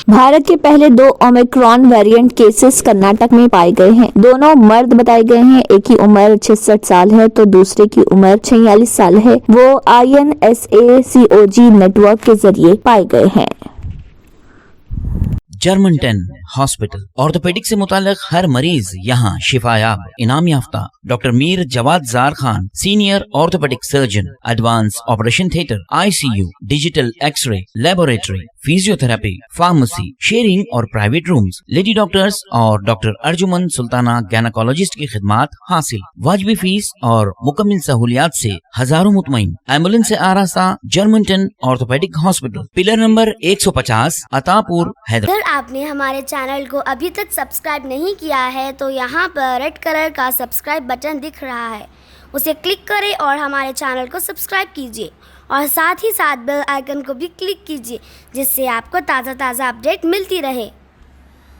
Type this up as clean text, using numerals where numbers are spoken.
भारत के पहले 2 Omicron variant cases Karnataka में पाए गए हैं। दोनों मर्द बताए गए हैं। एक की उम्र 66 साल है तो दूसरे की उम्र 46 साल है। वो INSACOG नेटवर्क के जरिए पाए गए हैं। जर्मन 10 हॉस्पिटल ऑर्थोपेडिक से मुताल्लिक हर मरीज यहाँ शिफायाब। इनाम याफ्ता doctor Mir Jawad Jar Khan, senior orthopaedic surgeon, advance operation theatre, ICU, digital x-ray, laboratory, physiotherapy, pharmacy, sharing और प्राइवेट रूम्स, लेडी डॉक्टर्स और डॉक्टर अर्जुमन सुल्ताना गैनाकोलॉजिस्ट की खिदमात हासिल। वाजबी फीस और मुकम्मल सहूलियात से हजारों मुतमईन। एम्बुलेंस से आरास्ता German 10 orthopaedic hospital, pillar number 150, Attapur, Hyderabad. आपने हमारे चैनल को अभी तक सब्सक्राइब नहीं किया है तो यहाँ पर रेड कलर का सब्सक्राइब बटन दिख रहा है, उसे क्लिक करें और हमारे चैनल को सब्सक्राइब कीजिए और साथ ही साथ बेल आइकन को भी क्लिक कीजिए जिससे आपको ताज़ा अपडेट मिलती रहे।